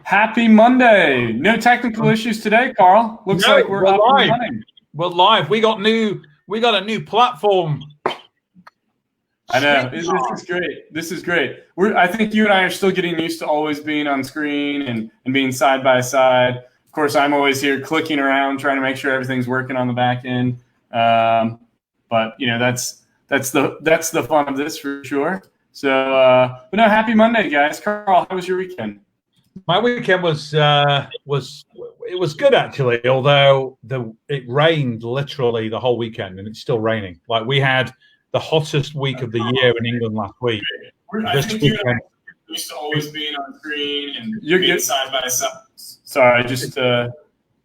Happy Monday. No technical issues today, Carl. Looks like we're up live. and running. We're live. We got a new platform. I know. This is great. This is great. I think you and I are still getting used to always being on screen and being side by side. Of course, I'm always here clicking around, trying to make sure everything's working on the back end. But you know, that's the fun of this for sure. So, but no, happy Monday, guys. Carl, how was your weekend? My weekend was good actually, although it rained literally the whole weekend, and it's still raining. Like, we had the hottest week of the year in England last week. This weekend, used to always being on screen and you're getting side by side. Sorry, just no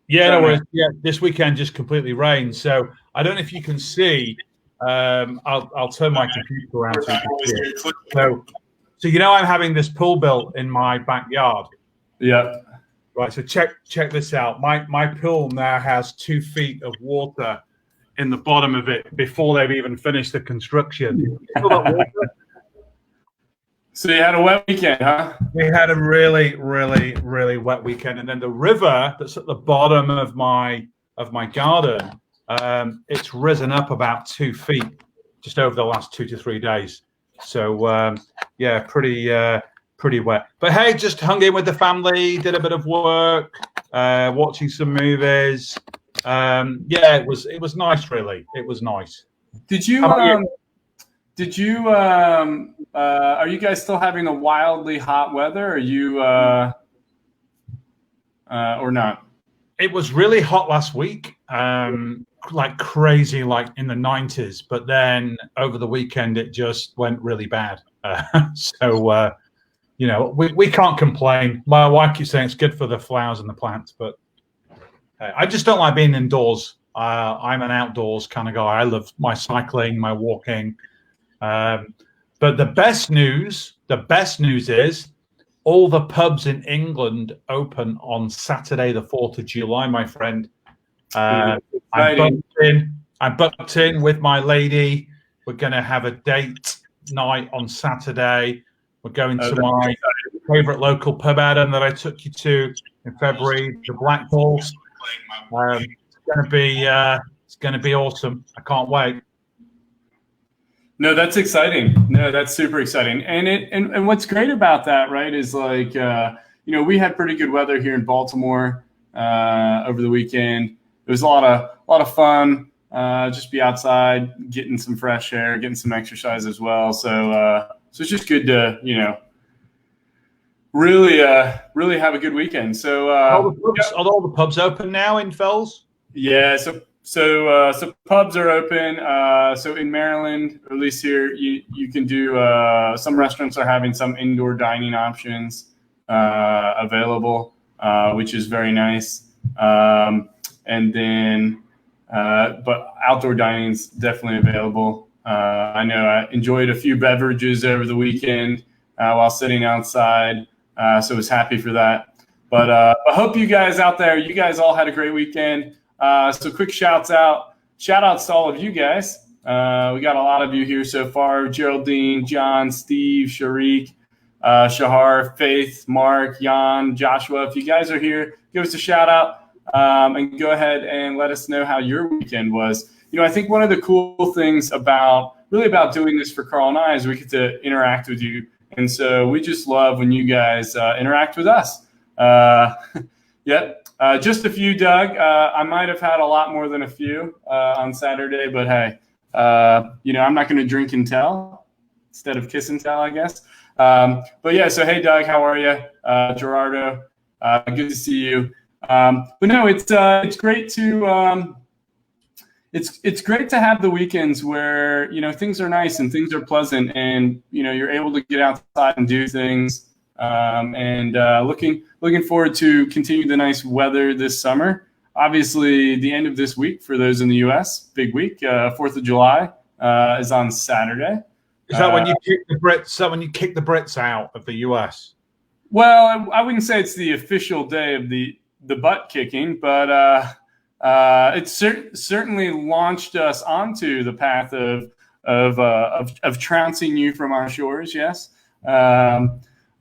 worries. Yeah, this weekend just completely rained. So I don't know if you can see. I'll turn my computer around so you can see it. So you know, I'm having this pool built in my backyard. Yeah. Right. So check this out. My pool now has 2 feet of water in the bottom of it before they've even finished the construction. So you had a wet weekend, huh? We had a really, really, really wet weekend, and then the river that's at the bottom of my garden, it's risen up about 2 feet just over the last 2 to 3 days. So yeah, pretty wet. But hey, just hung in with the family, did a bit of work, watching some movies. Yeah, it was nice, really. It was nice. Did you are you guys still having the wildly hot weather? Are you or not? It was really hot last week, like crazy, like in the 90s. But then over the weekend, it just went really bad. So you know, we can't complain. My wife keeps saying it's good for the flowers and the plants, but I just don't like being indoors. I'm an outdoors kind of guy. I love my cycling, my walking. But the best news is all the pubs in England open on Saturday, the 4th of July, my friend. I'm booked in with my lady. We're going to have a date night on Saturday. We're going to my favorite local pub, Adam, that I took you to in February, the Black Balls. It's going to be awesome. I can't wait. No, that's exciting. No, that's super exciting. And what's great about that, right, is like, you know, we had pretty good weather here in Baltimore over the weekend. It was a lot of fun. Just be outside, getting some fresh air, getting some exercise as well. So it's just good to, you know, really have a good weekend. So are all the pubs open now in Fells? Yeah. So pubs are open. So in Maryland, or at least here, you can do. Some restaurants are having some indoor dining options available, which is very nice. And then, but outdoor dining is definitely available. I know I enjoyed a few beverages over the weekend while sitting outside, so I was happy for that. But I hope you guys out there, you guys all had a great weekend. So quick shout outs to all of you guys. We got a lot of you here so far: Geraldine, John, Steve, Sharik, Shahar, Faith, Mark, Jan, Joshua. If you guys are here, give us a shout out and go ahead and let us know how your weekend was. You know, I think one of the cool things about doing this for Carl and I is we get to interact with you. And so we just love when you guys interact with us. Yep. Just a few, Doug. I might have had a lot more than a few on Saturday, but hey, you know, I'm not going to drink and tell instead of kiss and tell, I guess. But yeah, so hey, Doug, how are you? Gerardo, good to see you. But no, it's great to it's great to have the weekends where, you know, things are nice and things are pleasant, and you know, you're able to get outside and do things. And looking forward to continue the nice weather this summer. Obviously, the end of this week for those in the U.S., big week, 4th of July is on Saturday. Is that when you kick the Brits? Is that when you kick the Brits out of the U.S.? Well, I wouldn't say it's the official day of the butt kicking, but it certainly launched us onto the path of trouncing you from our shores. Yes.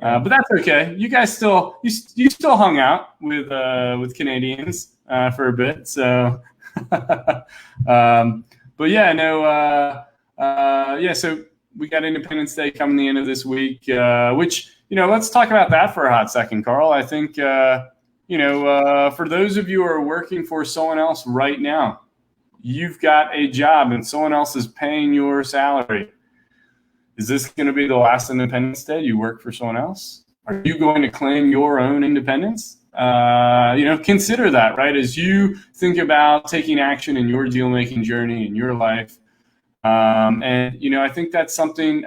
But that's okay. You guys still you still hung out with Canadians for a bit. So, but yeah, no, yeah. So we got Independence Day coming the end of this week, which let's talk about that for a hot second, Carl. I think for those of you who are working for someone else right now, you've got a job and someone else is paying your salary. Is this going to be the last Independence Day you work for someone else? Are you going to claim your own independence? Consider that, right? As you think about taking action in your deal-making journey in your life. I think that's something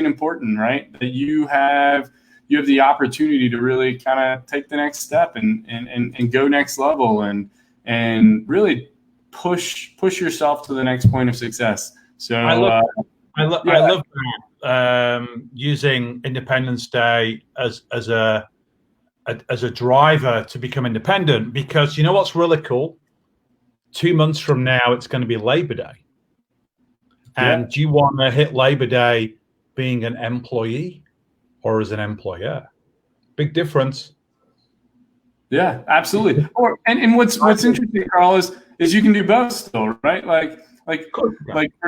important, right? That you have the opportunity to really kind of take the next step and go next level and really push yourself to the next point of success. So I love that, using Independence Day as a driver to become independent, because you know what's really cool? 2 months from now, it's going to be Labor Day. And do you want to hit Labor Day being an employee or as an employer? Big difference. Yeah, absolutely. And what's interesting, Carl, is you can do both still, right? Like for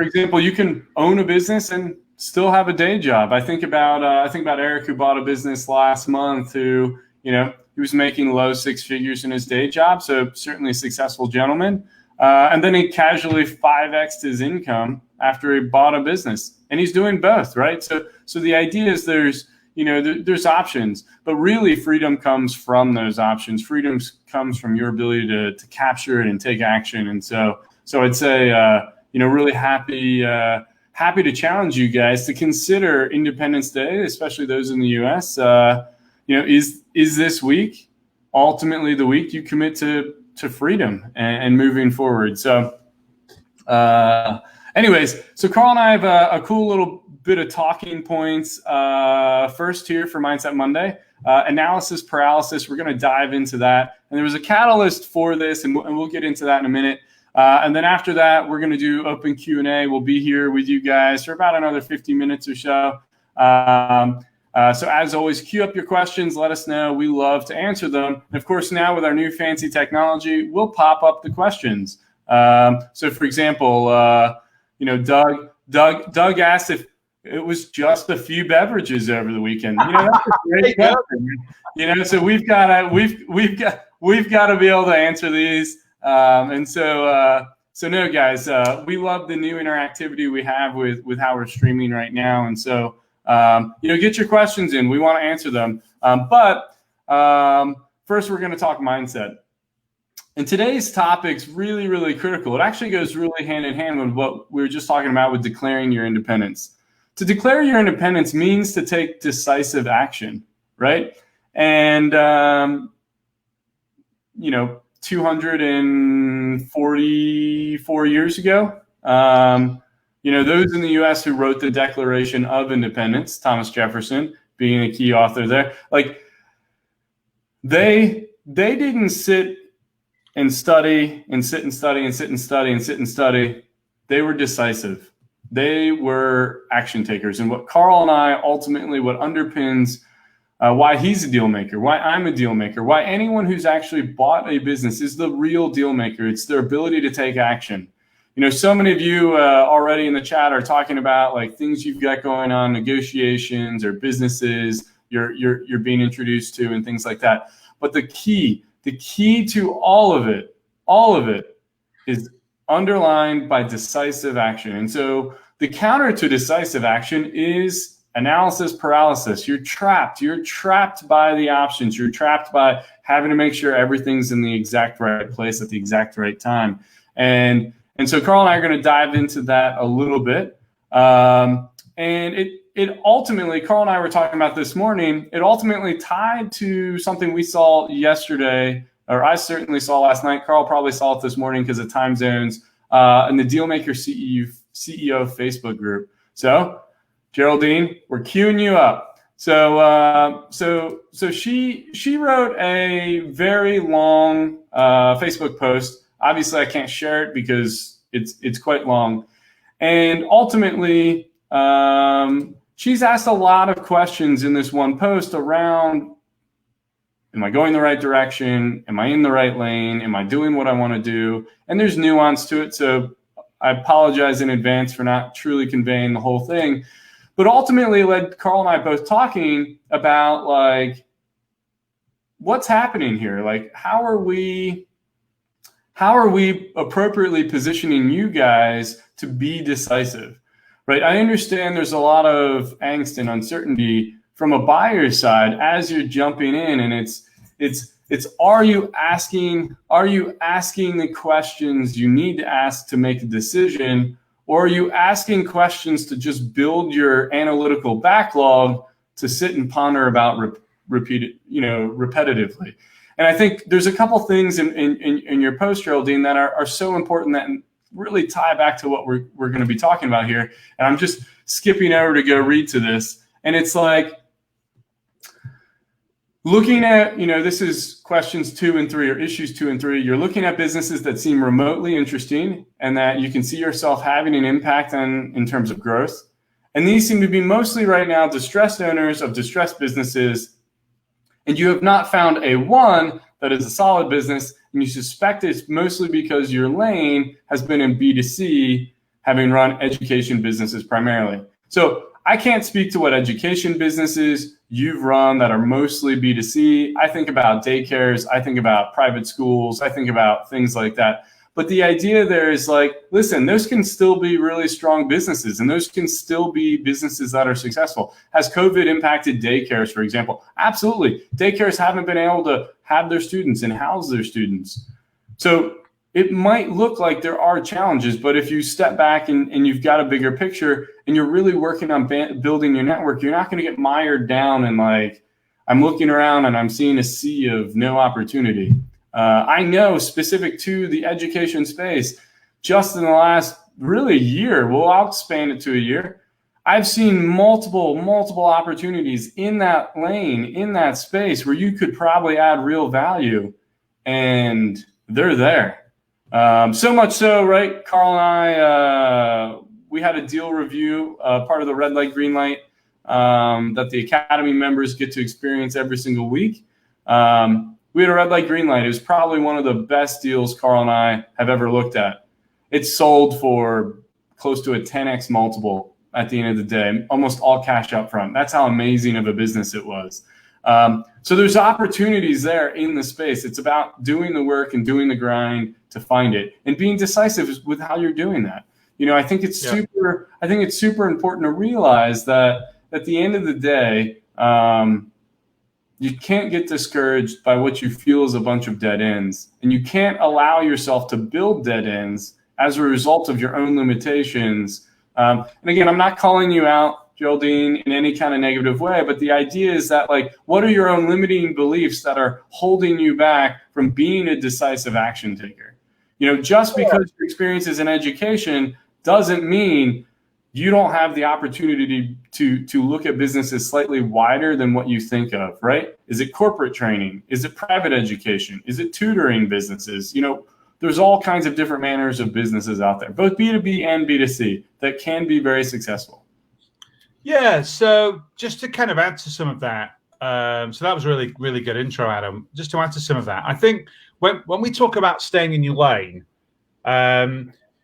example, you can own a business and still have a day job. I think about Eric, who bought a business last month, who he was making low six figures in his day job, so certainly a successful gentleman. And then he casually 5x'd his income after he bought a business, and he's doing both, right? So the idea is there's options, but really freedom comes from those options. Freedom comes from your ability to capture it and take action. And so I'd say, really happy to challenge you guys to consider Independence Day, especially those in the U.S. Is this week ultimately the week you commit to freedom and moving forward? So, anyways, so Carl and I have a cool little bit of talking points. First here for Mindset Monday, analysis paralysis. We're going to dive into that, and there was a catalyst for this, and we'll get into that in a minute. And then after that, we're going to do open Q&A. We'll be here with you guys for about another 50 minutes or so. So as always, queue up your questions. Let us know. We love to answer them. And of course, now with our new fancy technology, we'll pop up the questions. So for example, Doug asked if it was just a few beverages over the weekend. That's a great question. So we've got to be able to answer these. So no, guys, we love the new interactivity we have with how we're streaming right now. And so, get your questions in. We want to answer them. But first, we're going to talk mindset. And today's topic's really, really critical. It actually goes really hand in hand with what we were just talking about with declaring your independence. To declare your independence means to take decisive action, right? And, 244 years ago, those in the U.S. who wrote the Declaration of Independence, Thomas Jefferson being a key author there, they didn't sit and study and sit and study and sit and study and sit and study. They were decisive. They were action takers. And what Carl and I ultimately, what underpins why he's a deal maker, why I'm a deal maker, why anyone who's actually bought a business is the real deal maker. It's their ability to take action. So many of you already in the chat are talking about things you've got going on, negotiations or businesses you're being introduced to and things like that. But the key to all of it is underlined by decisive action. And so the counter to decisive action is analysis paralysis. You're trapped by the options. You're trapped by having to make sure everything's in the exact right place at the exact right time. And so Carl and I are going to dive into that a little bit. And it ultimately, Carl and I were talking about this morning, it ultimately tied to something we saw yesterday, or I certainly saw last night. Carl probably saw it this morning because of time zones, in the Dealmaker CEO Facebook group. So Geraldine, we're queuing you up. So she wrote a very long Facebook post. Obviously, I can't share it because it's quite long. And ultimately, she's asked a lot of questions in this one post around, am I going the right direction? Am I in the right lane? Am I doing what I want to do? And there's nuance to it. So I apologize in advance for not truly conveying the whole thing. But ultimately, it led Carl and I both talking about, like, what's happening here? Like, how are we appropriately positioning you guys to be decisive, right? I understand there's a lot of angst and uncertainty from a buyer's side as you're jumping in, and it's are you asking the questions you need to ask to make a decision, or are you asking questions to just build your analytical backlog to sit and ponder about repetitively? And I think there's a couple things in your post, Geraldine, that are so important that really tie back to what we're going to be talking about here. And I'm just skipping over to go read to this. And it's like, looking at, this is questions 2 and 3, or issues 2 and 3. You're looking at businesses that seem remotely interesting and that you can see yourself having an impact on in terms of growth. And these seem to be mostly right now distressed owners of distressed businesses. And you have not found a one that is a solid business. And you suspect it's mostly because your lane has been in B2C, having run education businesses primarily. So I can't speak to what education businesses you've run that are mostly B2C. I think about daycares. I think about private schools. I think about things like that. But the idea there is, like, listen, those can still be really strong businesses, and those can still be businesses that are successful. Has COVID impacted daycares, for example? Absolutely. Daycares haven't been able to have their students and house their students. So it might look like there are challenges, but if you step back and you've got a bigger picture and you're really working on building your network, you're not going to get mired down in, like, I'm looking around and I'm seeing a sea of no opportunity. I know, specific to the education space, just in the last really year, I'll expand it to a year, I've seen multiple opportunities in that lane, in that space, where you could probably add real value, and they're there. So much so, right? Carl and I, we had a deal review, part of the red light, green light, that the Academy members get to experience every single week. We had a red light, green light. It was probably one of the best deals Carl and I have ever looked at. It sold for close to a 10x multiple at the end of the day, almost all cash up front. That's how amazing of a business it was. So there's opportunities there in the space. It's about doing the work and doing the grind to find it, and being decisive with how you're doing that. I think it's super important to realize that at the end of the day, you can't get discouraged by what you feel is a bunch of dead ends, and you can't allow yourself to build dead ends as a result of your own limitations. And again, I'm not calling you out, Geraldine, in any kind of negative way, but the idea is that, like, what are your own limiting beliefs that are holding you back from being a decisive action taker? Just because your experience is in education doesn't mean you don't have the opportunity to look at businesses slightly wider than what you think of, right? Is it corporate training? Is it private education? Is it tutoring businesses? There's all kinds of different manners of businesses out there, both B2B and B2C, that can be very successful. Yeah, so just to kind of add to some of that, so that was really, really good intro, Adam. Just to add to some of that, I think when we talk about staying in your lane,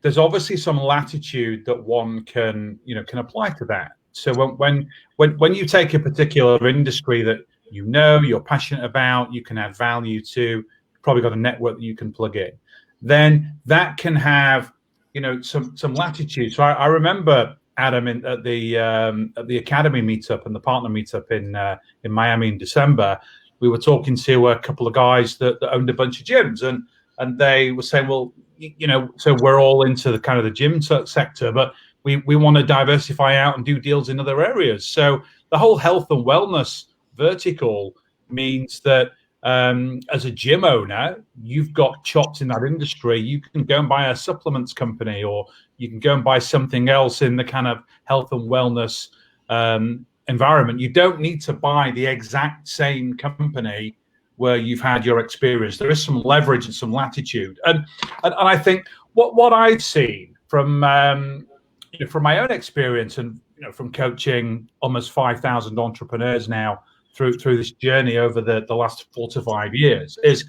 there's obviously some latitude that one can apply to that. So when you take a particular industry that you're passionate about, you can add value to, you've probably got a network that you can plug in, then that can have some latitude. So I remember, Adam, at the Academy meetup and the partner meetup in Miami in December, we were talking to a couple of guys that owned a bunch of gyms, and they were saying, well, so we're all into the kind of the gym sector, but we want to diversify out and do deals in other areas. So the whole health and wellness vertical means that as a gym owner, you've got chops in that industry. You can go and buy a supplements company, or you can go and buy something else in the kind of health and wellness environment. You don't need to buy the exact same company where you've had your experience. There is some leverage and some latitude. And I think what I've seen from my own experience, and from coaching almost 5,000 entrepreneurs now through this journey over the last 4 to 5 years, is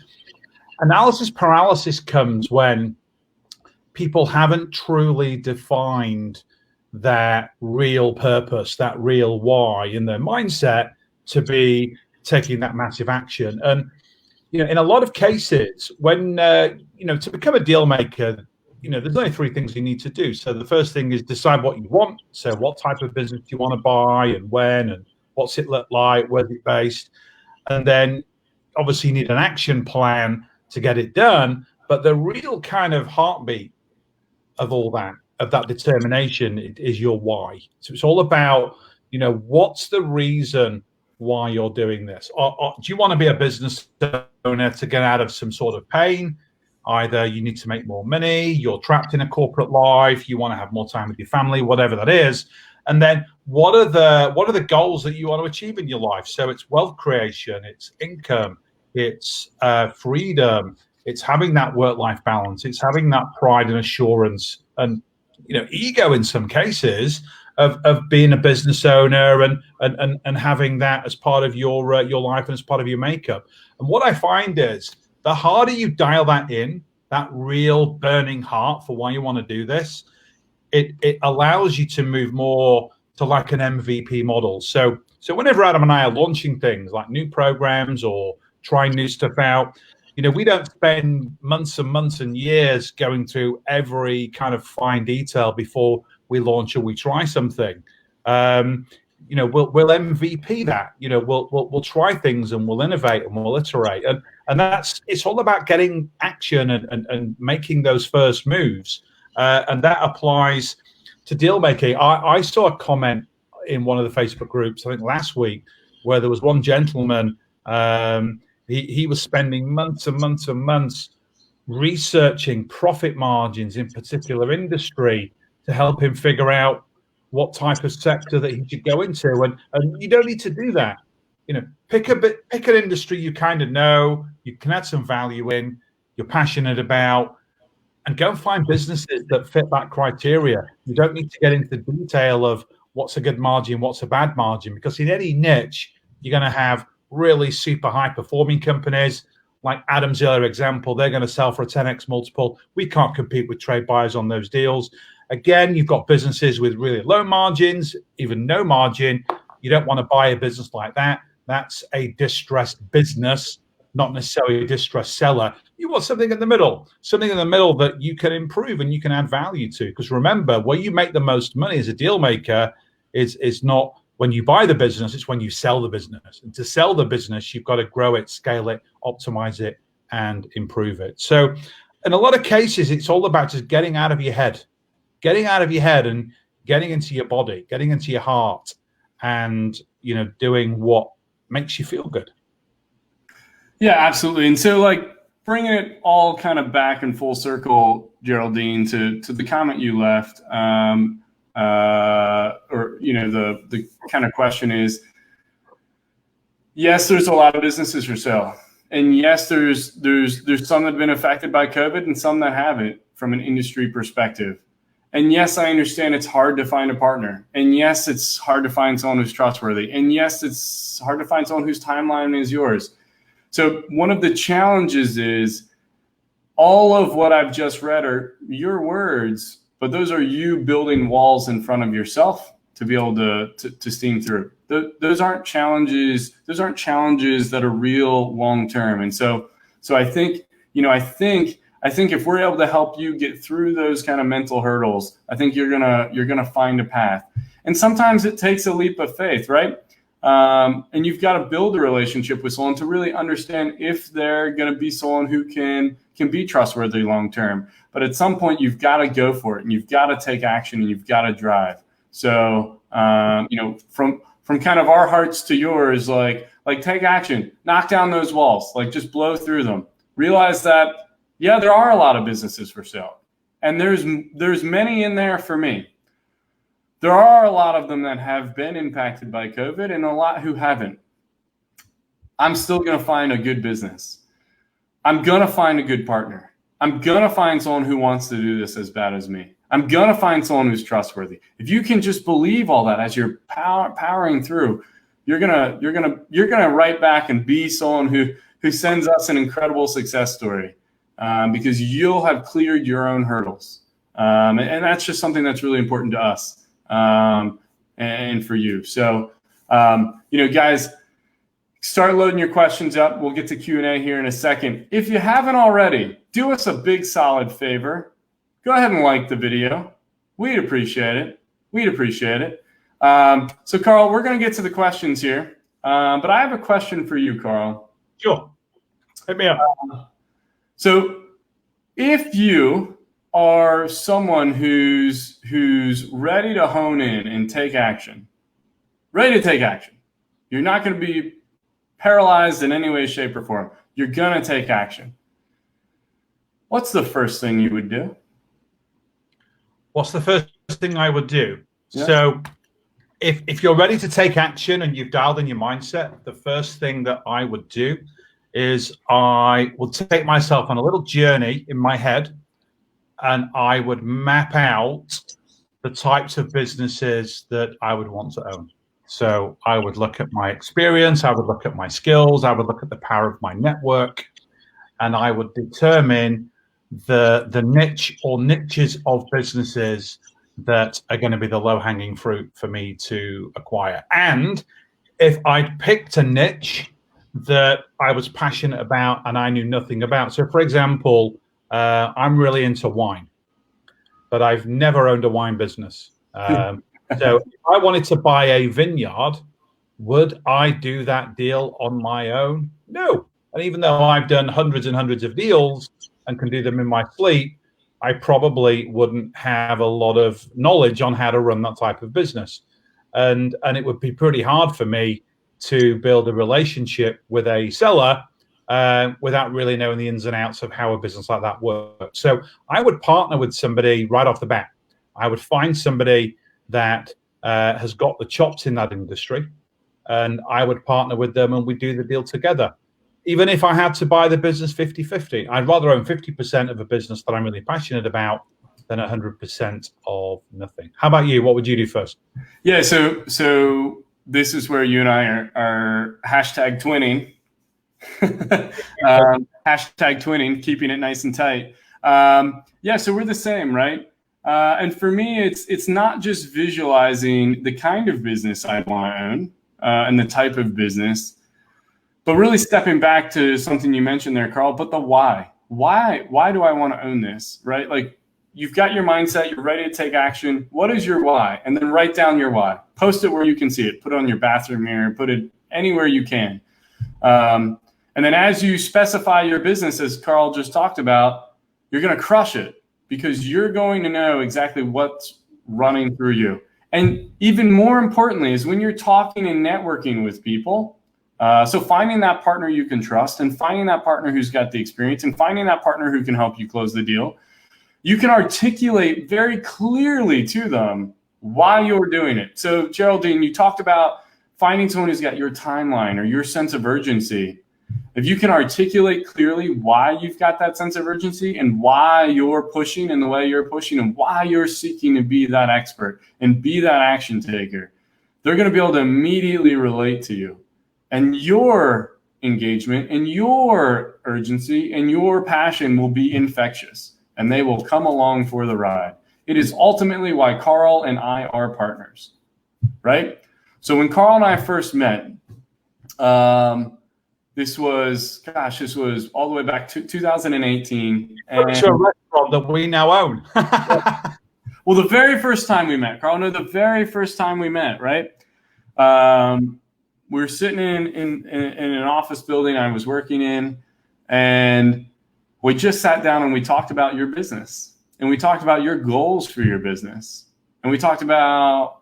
analysis paralysis comes when people haven't truly defined that real purpose, that real why in their mindset to be taking that massive action. And in a lot of cases, when to become a deal maker, there's only 3 things you need to do. So the first thing is decide what you want. So what type of business you want to buy and when and what's it look like, where's it based? And then obviously you need an action plan to get it done. But the real kind of heartbeat of all that, of that determination, is your why. So it's all about, what's the reason why you're doing this? Or do you want to be a business owner to get out of some sort of pain? Either you need to make more money, you're trapped in a corporate life, you want to have more time with your family, whatever that is. And then what are the goals that you want to achieve in your life? So it's wealth creation, it's income, it's freedom, it's having that work-life balance, it's having that pride and assurance, and ego in some cases of being a business owner and having that as part of your life and as part of your makeup. And what I find is the harder you dial that in, that real burning heart for why you want to do this, it allows you to move more to like an MVP model. So whenever Adam and I are launching things like new programs or trying new stuff out, we don't spend months and months and years going through every kind of fine detail before we launch or we try something. We'll MVP that. We'll try things and we'll innovate and we'll iterate. And it's all about getting action and making those first moves. And that applies to deal making. I saw a comment in one of the Facebook groups, I think last week, where there was one gentleman. He was spending months and months and months researching profit margins in particular industry to help him figure out what type of sector that he should go into. And you don't need to do that. Pick an industry you kind of know, you can add some value in, you're passionate about, and go and find businesses that fit that criteria. You don't need to get into the detail of what's a good margin, what's a bad margin, because in any niche, you're going to have really super high performing companies. Like Adam's earlier example, they're going to sell for a 10x multiple. We can't compete with trade buyers on those deals. Again, you've got businesses with really low margins, even no margin. You don't want to buy a business like that. That's a distressed business, not necessarily a distressed seller. You want something in the middle that you can improve and you can add value to. Because remember, where you make the most money as a deal maker is not when you buy the business, it's when you sell the business. And to sell the business, you've got to grow it, scale it, optimize it, and improve it. So in a lot of cases, it's all about just getting out of your head and getting into your body, getting into your heart, and doing what makes you feel good. Yeah, absolutely. And so like bringing it all kind of back in full circle, Geraldine, to the comment you left, the kind of question is, yes, there's a lot of businesses for sale. And yes, there's some that have been affected by COVID and some that haven't from an industry perspective. And yes, I understand it's hard to find a partner. And yes, it's hard to find someone who's trustworthy. And yes, it's hard to find someone whose timeline is yours. So one of the challenges is all of what I've just read are your words, but those are you building walls in front of yourself to be able to steam through. Those aren't challenges. Those aren't challenges that are real long term. And so I think if we're able to help you get through those kind of mental hurdles, I think you're gonna find a path. And sometimes it takes a leap of faith, right? And you've got to build a relationship with someone to really understand if they're going to be someone who can be trustworthy long term. But at some point, you've got to go for it, and you've got to take action, and you've got to drive. So from kind of our hearts to yours, like take action, knock down those walls, like just blow through them. Realize that there are a lot of businesses for sale, and there's many in there for me. There are a lot of them that have been impacted by COVID and a lot who haven't. I'm still going to find a good business. I'm going to find a good partner. I'm going to find someone who wants to do this as bad as me. I'm going to find someone who's trustworthy. If you can just believe all that as you're powering through, you're going to write back and be someone who sends us an incredible success story, because you'll have cleared your own hurdles. And that's just something that's really important to us, and for you. So, guys, start loading your questions up. We'll get to Q&A here in a second. If you haven't already, do us a big solid favor. Go ahead and like the video. We'd appreciate it. So, Carl, we're going to get to the questions here. But I have a question for you, Carl. Sure. Hit me up. So if you are someone who's ready to hone in and take action, you're not going to be paralyzed in any way, shape, or form. You're going to take action. What's the first thing you would do? What's the first thing I would do? Yeah. So if you're ready to take action and you've dialed in your mindset, the first thing that I would do is I would take myself on a little journey in my head, and I would map out the types of businesses that I would want to own. So I would look at my experience, I would look at my skills, I would look at the power of my network, and I would determine the niche or niches of businesses that are going to be the low-hanging fruit for me to acquire. And if I'd picked a niche that I was passionate about and I knew nothing about. So, for example, I'm really into wine, but I've never owned a wine business. So if I wanted to buy a vineyard, would I do that deal on my own? No. And even though I've done hundreds and hundreds of deals and can do them in my sleep, I probably wouldn't have a lot of knowledge on how to run that type of business. And it would be pretty hard for me to build a relationship with a seller without really knowing the ins and outs of how a business like that works. So I would partner with somebody right off the bat. I would find somebody that has got the chops in that industry, and I would partner with them and we'd do the deal together. Even if I had to buy the business 50-50, I'd rather own 50% of a business that I'm really passionate about than 100% of nothing. How about you? What would you do first? Yeah, so this is where you and I are hashtag twinning. Hashtag twinning, keeping it nice and tight. So we're the same, right? And for me, it's not just visualizing the kind of business I want to own and the type of business, but really stepping back to something you mentioned there, Carl, but the why. Why do I want to own this, right? Like, you've got your mindset, you're ready to take action. What is your why? And then write down your why. Post it where you can see it. Put it on your bathroom mirror. Put it anywhere you can. And then as you specify your business, as Carl just talked about, you're going to crush it because you're going to know exactly what's running through you. And even more importantly is when you're talking and networking with people, so finding that partner you can trust and finding that partner who's got the experience and finding that partner who can help you close the deal, you can articulate very clearly to them why you're doing it. So Geraldine, you talked about finding someone who's got your timeline or your sense of urgency. If you can articulate clearly why you've got that sense of urgency and why you're pushing in the way you're pushing and why you're seeking to be that expert and be that action taker, they're going to be able to immediately relate to you. And your engagement and your urgency and your passion will be infectious, and they will come along for the ride. It is ultimately why Carl and I are partners, right? So when Carl and I first met, this was all the way back to 2018. And it's a restaurant that we now own. Well, the very first time we met, Carl, no, the very first time we met, right? We were sitting in an office building I was working in, and we just sat down and we talked about your business, and we talked about your goals for your business, and we talked about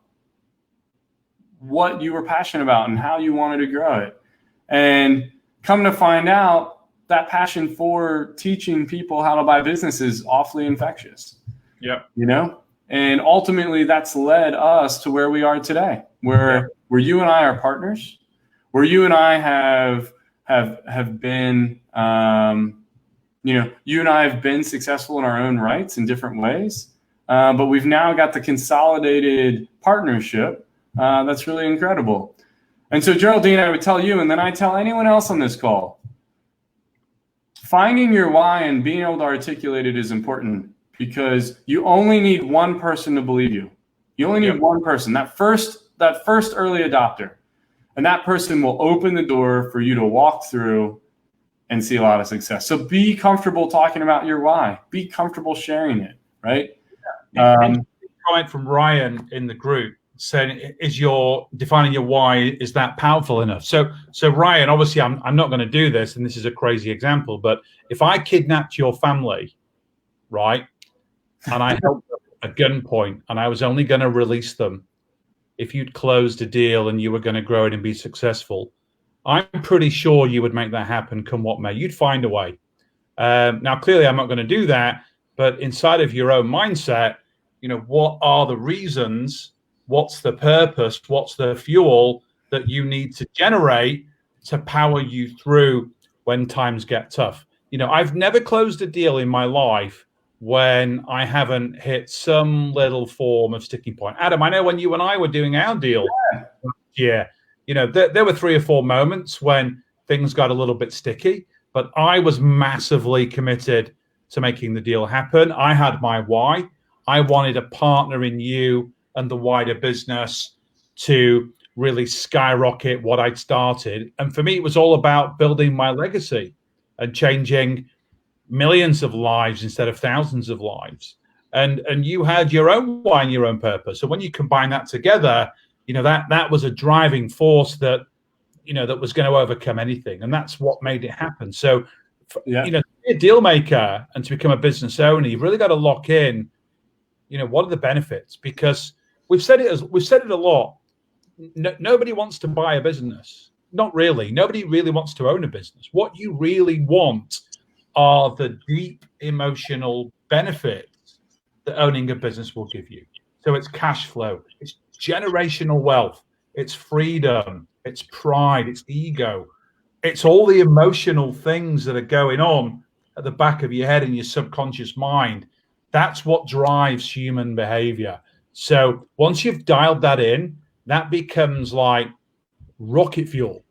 what you were passionate about and how you wanted to grow it. And come to find out, that passion for teaching people how to buy business is awfully infectious. Yeah. You know? And ultimately that's led us to where we are today, where you and I are partners, where you and I have been, you and I have been successful in our own rights in different ways. but we've now got the consolidated partnership. That's really incredible. And so, Geraldine, I would tell you, and then I tell anyone else on this call, finding your why and being able to articulate it is important, because you only need one person to believe you. You only need one person, that first early adopter. And that person will open the door for you to walk through and see a lot of success. So be comfortable talking about your why. Be comfortable sharing it, right? Comment from Ryan in the group saying, "Is your defining your why, is that powerful enough?" So Ryan, obviously, I'm not going to do this, and this is a crazy example, but if I kidnapped your family, right, and I held them at gunpoint, and I was only going to release them if you'd closed a deal and you were going to grow it and be successful, I'm pretty sure you would make that happen come what may. You'd find a way. Now, clearly, I'm not going to do that, but inside of your own mindset, what are the reasons? What's the purpose? What's the fuel that you need to generate to power you through when times get tough? I've never closed a deal in my life when I haven't hit some little form of sticking point. Adam, I know when you and I were doing our deal, there were 3 or 4 moments when things got a little bit sticky, but I was massively committed to making the deal happen. I had my why. I wanted a partner in you and the wider business to really skyrocket what I'd started. And for me, it was all about building my legacy and changing millions of lives instead of thousands of lives. And you had your own why and your own purpose. So when you combine that together, that was a driving force that was going to overcome anything. And that's what made it happen. So, to be a deal maker and to become a business owner, you've really got to lock in, what are the benefits? Because we've said it a lot. Nobody wants to buy a business. Not really. Nobody really wants to own a business. What you really want are the deep emotional benefits that owning a business will give you. So it's cash flow, it's generational wealth, it's freedom, it's pride, it's ego. It's all the emotional things that are going on at the back of your head and your subconscious mind. That's what drives human behavior. So once you've dialed that in, that becomes like rocket fuel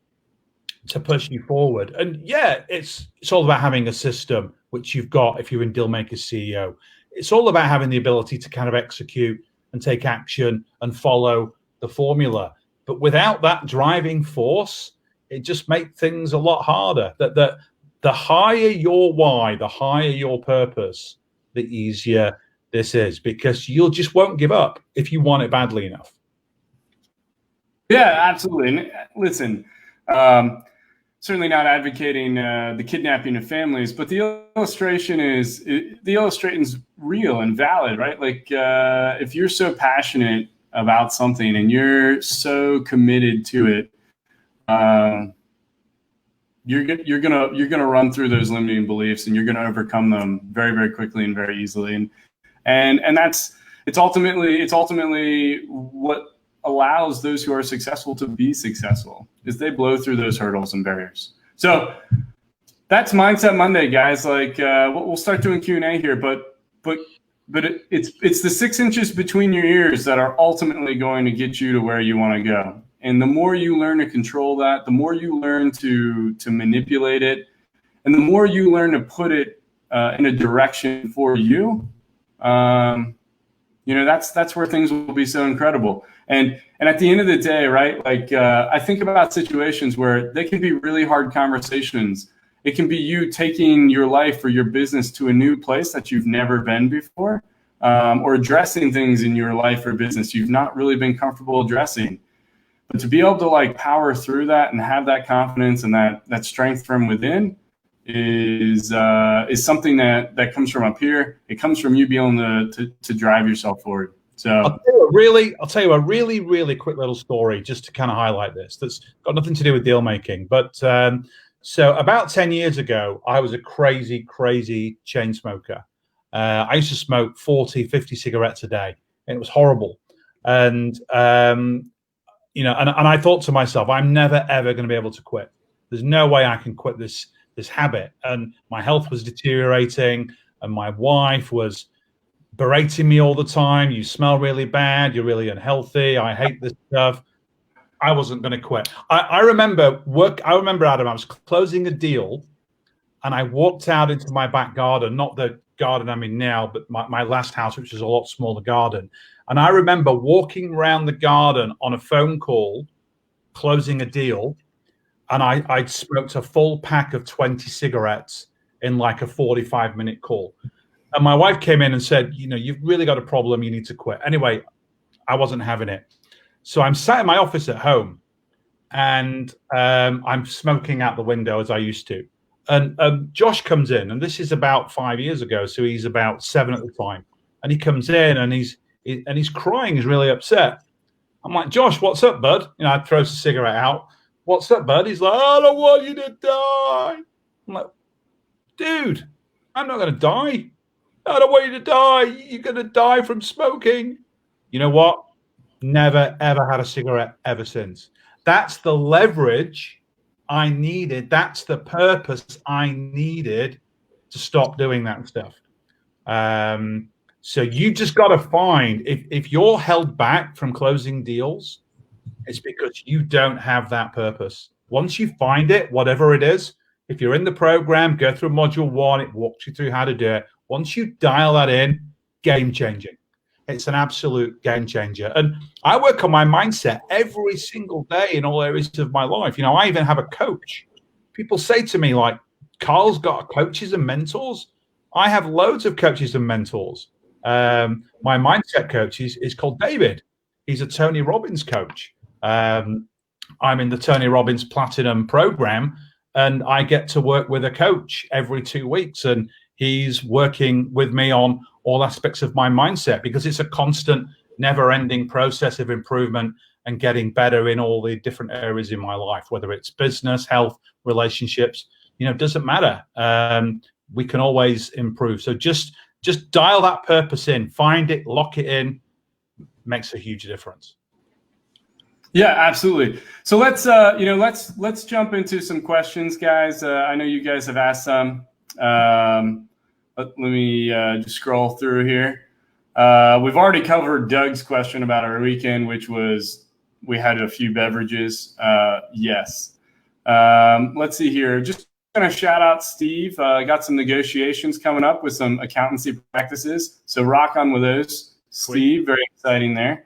to push you forward. And it's all about having a system, which you've got if you're in Dealmaker CEO. It's all about having the ability to kind of execute and take action and follow the formula. But without that driving force, it just makes things a lot harder. That the higher your why, the higher your purpose, the easier this is, because you just won't give up if you want it badly enough. Yeah, absolutely. And listen, certainly not advocating the kidnapping of families, but the illustration's real and valid, right? Like if you're so passionate about something and you're so committed to it, you're gonna run through those limiting beliefs and you're gonna overcome them very, very quickly and very easily. And it's ultimately what allows those who are successful to be successful, is they blow through those hurdles and barriers. So that's Mindset Monday, guys. Like we'll start doing Q&A here, but it's the 6 inches between your ears that are ultimately going to get you to where you want to go. And the more you learn to control that, the more you learn to manipulate it, and the more you learn to put it in a direction for you, that's where things will be so incredible. And at the end of the day, right, like I think about situations where they can be really hard conversations. It can be you taking your life or your business to a new place that you've never been before, or addressing things in your life or business you've not really been comfortable addressing. But to be able to like power through that and have that confidence and that strength from within is something that comes from up here. It comes from you being able to drive yourself forward. So I'll tell you a really, really quick little story just to kind of highlight this. That's got nothing to do with deal making. But so about 10 years ago, I was a crazy, crazy chain smoker. I used to smoke 40, 50 cigarettes a day. And it was horrible. And, and I thought to myself, I'm never, ever going to be able to quit. There's no way I can quit this habit. And my health was deteriorating and my wife was berating me all the time. You smell really bad. You're really unhealthy. I hate this stuff. I wasn't going to quit. I remember Adam, I was closing a deal and I walked out into my back garden, not the garden I'm in now, but my last house, which was a lot smaller garden. And I remember walking around the garden on a phone call, closing a deal, and I'd smoked a full pack of 20 cigarettes in like a 45-minute call. And my wife came in and said, you've really got a problem. You need to quit. Anyway, I wasn't having it. So I'm sat in my office at home and I'm smoking out the window as I used to. And Josh comes in, and this is about 5 years ago. So he's about 7 at the time. And he comes in and he's crying. He's really upset. I'm like, Josh, what's up, bud? I throws the cigarette out. What's up, bud? He's like, I don't want you to die. I'm like, dude, I'm not going to die. I don't want you to die. You're going to die from smoking. You know what? Never, ever had a cigarette ever since. That's the leverage I needed. That's the purpose I needed to stop doing that stuff. So you just got to find, if you're held back from closing deals, it's because you don't have that purpose. Once you find it, whatever it is, if you're in the program, go through module 1, it walks you through how to do it. Once you dial that in, game changing. It's an absolute game changer. And I work on my mindset every single day in all areas of my life. I even have a coach. People say to me, like, Carl's got coaches and mentors. I have loads of coaches and mentors. My mindset coach is called David. He's a Tony Robbins coach. I'm in the Tony Robbins Platinum program, and I get to work with a coach every 2 weeks. And he's working with me on all aspects of my mindset, because it's a constant, never-ending process of improvement and getting better in all the different areas in my life, whether it's business, health, relationships. It doesn't matter. We can always improve. So just dial that purpose in, find it, lock it in, makes a huge difference. Yeah, absolutely. So let's jump into some questions, guys. I know you guys have asked some. Let me just scroll through here. We've already covered Doug's question about our weekend, which was we had a few beverages. Yes. Let's see here. Just going to shout out Steve. Got some negotiations coming up with some accountancy practices. So rock on with those, Steve. Very exciting there.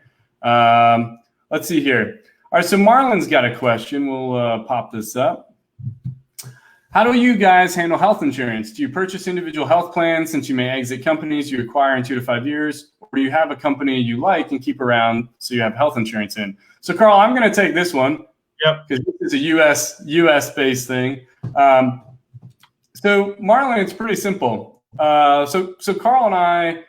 Let's see here. All right, so Marlon's got a question. We'll pop this up. How do you guys handle health insurance? Do you purchase individual health plans since you may exit companies you acquire in 2 to 5 years? Or do you have a company you like and keep around so you have health insurance in? So, Carl, I'm going to take this one. Yep. Because this is a US-based thing. So, Marlon, it's pretty simple. So Carl and I,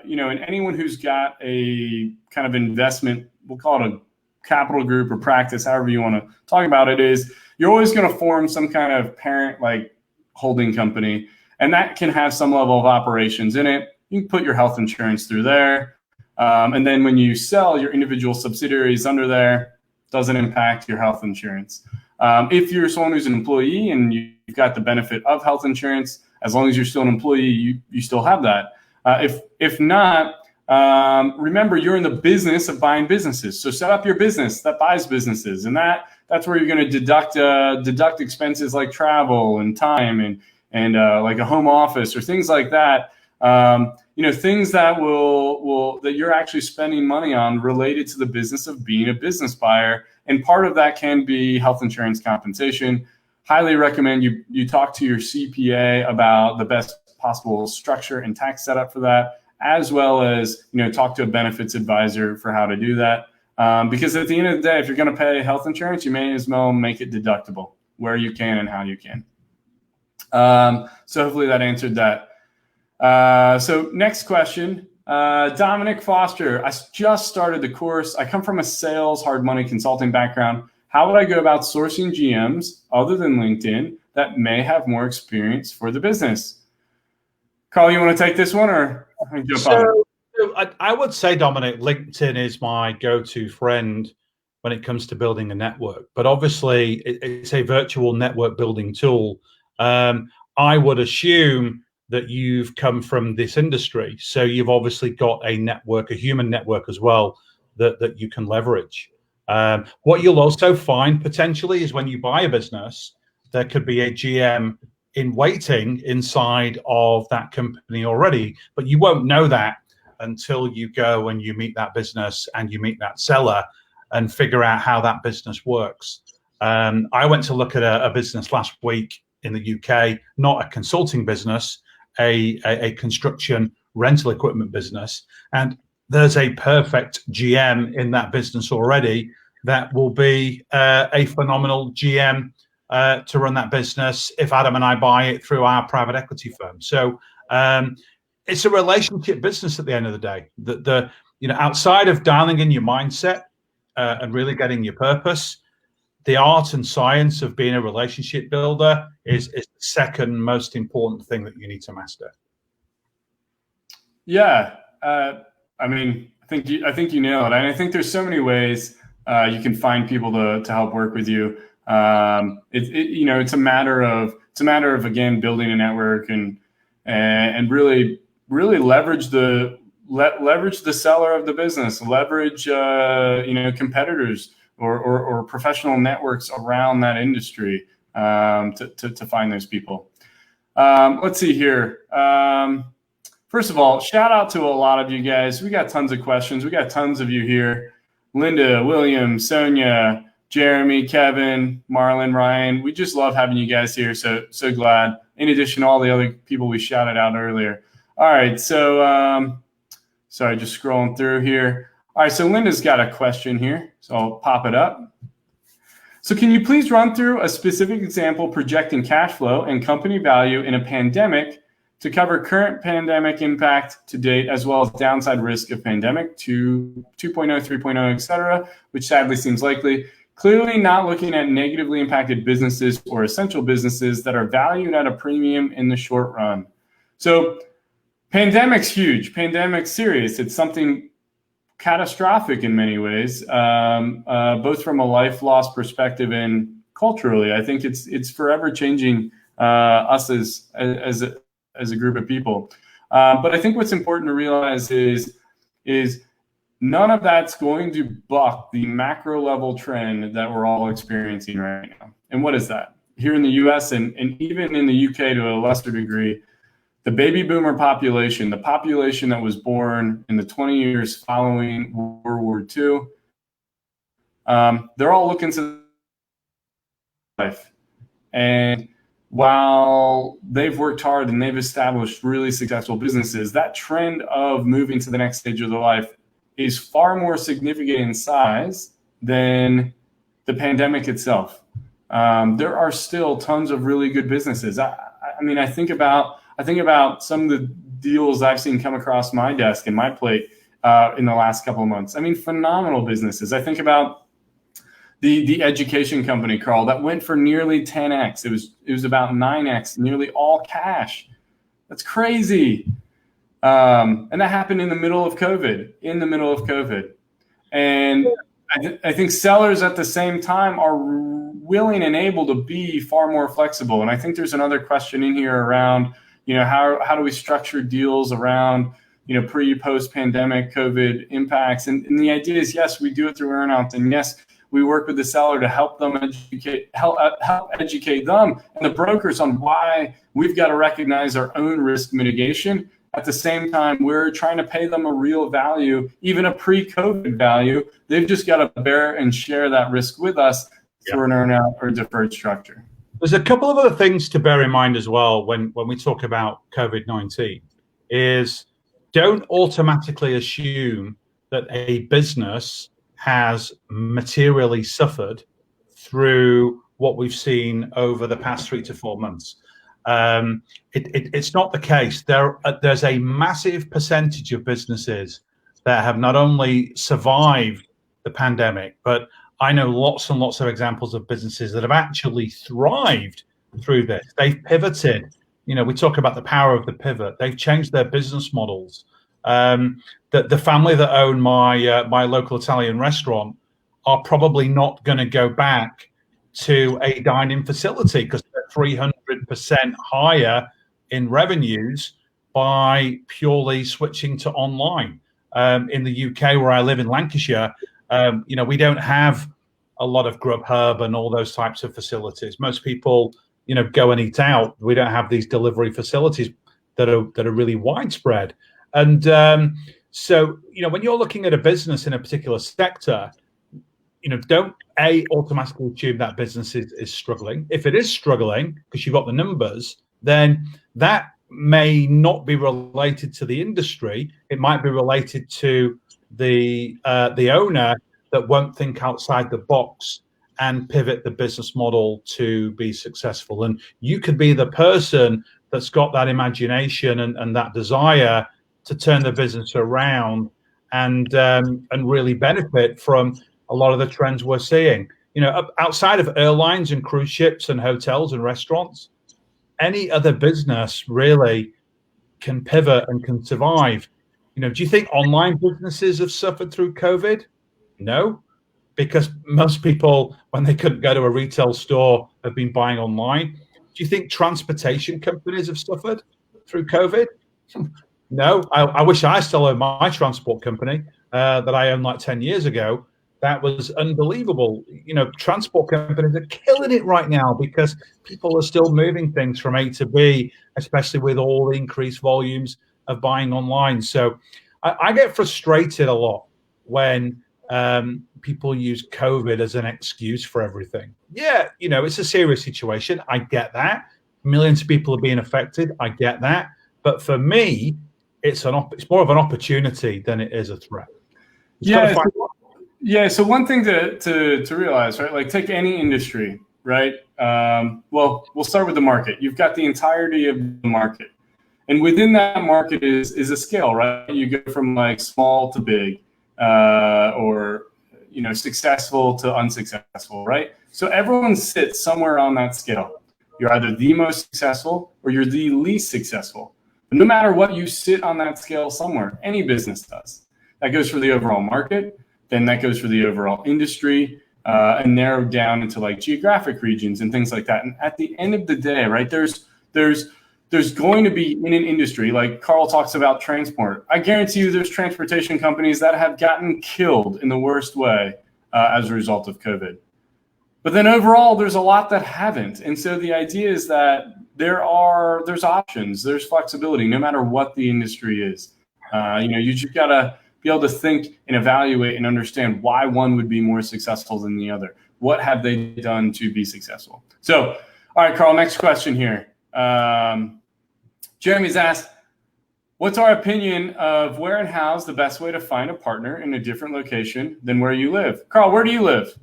and anyone who's got a kind of investment, we'll call it a capital group or practice, however you want to talk about it, is you're always going to form some kind of parent like holding company, and that can have some level of operations in it. You can put your health insurance through there. And then when you sell your individual subsidiaries under there, doesn't impact your health insurance. If you're someone who's an employee and you've got the benefit of health insurance, as long as you're still an employee, you still have that. If not, remember, you're in the business of buying businesses. So set up your business that buys businesses, and that's where you're going to deduct expenses like travel and time and like a home office or things like that. Things that that you're actually spending money on related to the business of being a business buyer. And part of that can be health insurance compensation. Highly recommend you talk to your CPA about the best possible structure and tax setup for that, as well as talk to a benefits advisor for how to do that. Because at the end of the day, if you're going to pay health insurance, you may as well make it deductible where you can and how you can. So hopefully that answered that. So next question, Dominic Foster. I just started the course. I come from a sales, hard money consulting background. How would I go about sourcing GMs other than LinkedIn that may have more experience for the business? Carl, you want to take this one, or I jump on it? I would say, Dominic, LinkedIn is my go-to friend when it comes to building a network. But obviously, it's a virtual network building tool. I would assume that you've come from this industry. So you've obviously got a network, a human network as well, that you can leverage. What you'll also find potentially is when you buy a business, there could be a GM in waiting inside of that company already, but you won't know that until you go and you meet that business and you meet that seller and figure out how that business works. I went to look at a business last week in the UK, not a consulting business, a construction rental equipment business. And there's a perfect GM in that business already that will be a phenomenal GM to run that business if Adam and I buy it through our private equity firm. So it's a relationship business at the end of the day. Outside of dialing in your mindset and really getting your purpose, the art and science of being a relationship builder is the second most important thing that you need to master. Yeah, I think you nailed it. And I think there's so many ways you can find people to help work with you. It's a matter of again building a network and really leverage the seller of the business, leverage competitors or professional networks around that industry to find those people. Let's see here. First of all, shout out to a lot of you guys. We got tons of questions. We got tons of you here. Linda, William, Sonia, Jeremy, Kevin, Marlon, Ryan. We just love having you guys here. So glad. In addition to all the other people we shouted out earlier. All right. So sorry, just scrolling through here. All right. So Linda's got a question here. So I'll pop it up. So can you please run through a specific example projecting cash flow and company value in a pandemic to cover current pandemic impact to date, as well as downside risk of pandemic 2.0, 3.0, et cetera, which sadly seems likely. Clearly not looking at negatively impacted businesses or essential businesses that are valued at a premium in the short run. So pandemic's huge. Pandemic's serious. It's something catastrophic in many ways, both from a life loss perspective and culturally. I think it's forever changing us as a group of people. But I think what's important to realize is none of that's going to buck the macro level trend that we're all experiencing right now. And what is that? Here in the US and even in the UK to a lesser degree, the baby boomer population, the population that was born in the 20 years following World War II, they're all looking to life. And while they've worked hard and they've established really successful businesses, that trend of moving to the next stage of their life is far more significant in size than the pandemic itself. There are still tons of really good businesses. I think about some of the deals I've seen come across my desk and my plate in the last couple of months. I mean, phenomenal businesses. I think about the education company, Carl, that went for nearly 10x. It was about 9x, nearly all cash. That's crazy. And that happened in the middle of COVID. And I think sellers at the same time are willing and able to be far more flexible. And I think there's another question in here around, how do we structure deals around, pre-post pandemic COVID impacts? And the idea is, yes, we do it through earnouts, and yes, we work with the seller to help them help educate them and the brokers on why we've got to recognize our own risk mitigation. At the same time, we're trying to pay them a real value, even a pre-COVID value. They've just got to bear and share that risk with us through an earnout or deferred structure. There's a couple of other things to bear in mind as well when we talk about COVID-19 is don't automatically assume that a business has materially suffered through what we've seen over the past 3 to 4 months. It's not the case. There's a massive percentage of businesses that have not only survived the pandemic, but I know lots and lots of examples of businesses that have actually thrived through this. They've pivoted. We talk about the power of the pivot. They've changed their business models. The family that own my local Italian restaurant are probably not going to go back to a dine-in facility because they're 300% higher in revenues by purely switching to online. In the UK, where I live in Lancashire, we don't have a lot of Grubhub and all those types of facilities. Most people, go and eat out. We don't have these delivery facilities that are really widespread. And so, when you're looking at a business in a particular sector, don't automatically assume that business is struggling. If it is struggling because you've got the numbers, then that may not be related to the industry. It might be related to the owner that won't think outside the box and pivot the business model to be successful. And you could be the person that's got that imagination and that desire to turn the business around and really benefit from a lot of the trends we're seeing. Outside of airlines and cruise ships and hotels and restaurants, any other business really can pivot and can survive. Do you think online businesses have suffered through COVID? No, because most people, when they couldn't go to a retail store, have been buying online. Do you think transportation companies have suffered through COVID? No, I wish I still owned my transport company that I owned like 10 years ago. That was unbelievable. Transport companies are killing it right now because people are still moving things from A to B, especially with all the increased volumes of buying online. So I get frustrated a lot when people use COVID as an excuse for everything. Yeah, it's a serious situation. I get that. Millions of people are being affected. I get that. But for me, it's more of an opportunity than it is a threat. Yeah. So one thing to realize, right? Like take any industry, right? Well, we'll start with the market. You've got the entirety of the market, and within that market is a scale, right? You go from like small to big, or successful to unsuccessful, right? So everyone sits somewhere on that scale. You're either the most successful or you're the least successful. But no matter what, you sit on that scale somewhere. Any business does. That goes for the overall market. Then that goes for the overall industry, and narrowed down into like geographic regions and things like that. And at the end of the day, right, there's going to be in an industry, like Carl talks about transport. I guarantee you there's transportation companies that have gotten killed in the worst way as a result of COVID. But then overall, there's a lot that haven't. And so the idea is that there's options, there's flexibility, no matter what the industry is. You just gotta be able to think and evaluate and understand why one would be more successful than the other. What have they done to be successful? So, all right, Carl, next question here. Jeremy's asked, what's our opinion of where and how's the best way to find a partner in a different location than where you live? Carl, where do you live?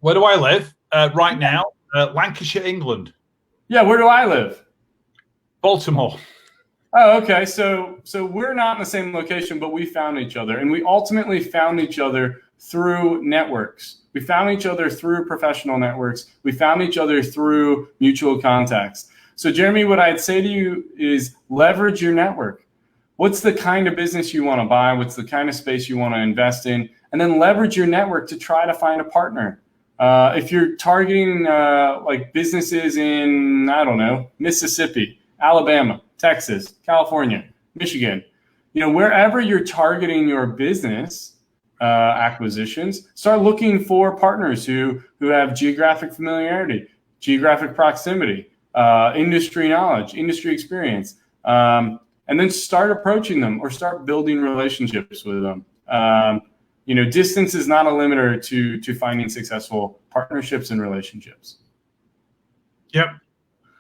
Where do I live? Right now, Lancashire, England. Yeah, where do I live? Baltimore. Oh, okay. So we're not in the same location, but we found each other, and we ultimately found each other through networks. We found each other through professional networks. We found each other through mutual contacts. So Jeremy, what I'd say to you is leverage your network. What's the kind of business you want to buy? What's the kind of space you want to invest in? And then leverage your network to try to find a partner. If you're targeting like businesses in, I don't know, Mississippi, Alabama, Texas, California, Michigan, wherever you're targeting your business acquisitions, start looking for partners who have geographic familiarity, geographic proximity, industry knowledge, industry experience, and then start approaching them or start building relationships with them. Distance is not a limiter to finding successful partnerships and relationships. Yep.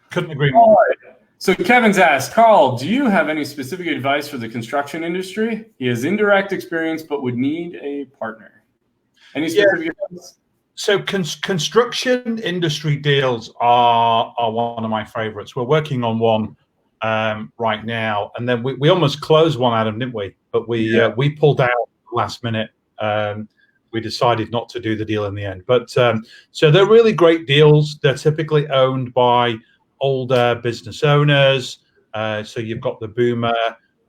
Couldn't agree more. All right. So Kevin's asked, Carl, do you have any specific advice for the construction industry? He has indirect experience, but would need a partner. Any specific advice? So construction industry deals are one of my favorites. We're working on one right now, and then we almost closed one out of, didn't we? But we pulled out last minute. We decided not to do the deal in the end. But so they're really great deals. They're typically owned by older business owners. So you've got the boomer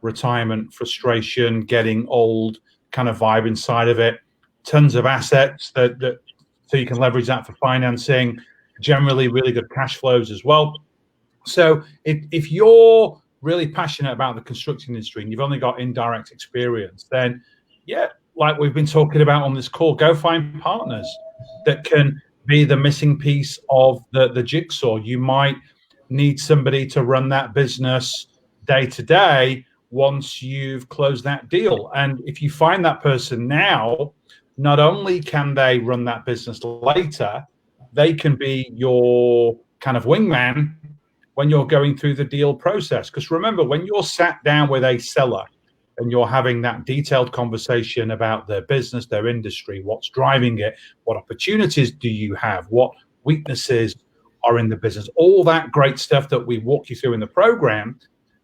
retirement frustration, getting old kind of vibe inside of it. Tons of assets that so you can leverage that for financing. Generally, really good cash flows as well. So if you're really passionate about the construction industry and you've only got indirect experience, then yeah, like we've been talking about on this call, go find partners that can be the missing piece of the jigsaw. You might need somebody to run that business day to day once you've closed that deal. And if you find that person now, not only can they run that business later, they can be your kind of wingman when you're going through the deal process. Because remember, when you're sat down with a seller and you're having that detailed conversation about their business, their industry, what's driving it, what opportunities do you have, what weaknesses are in the business, all that great stuff that we walk you through in the program,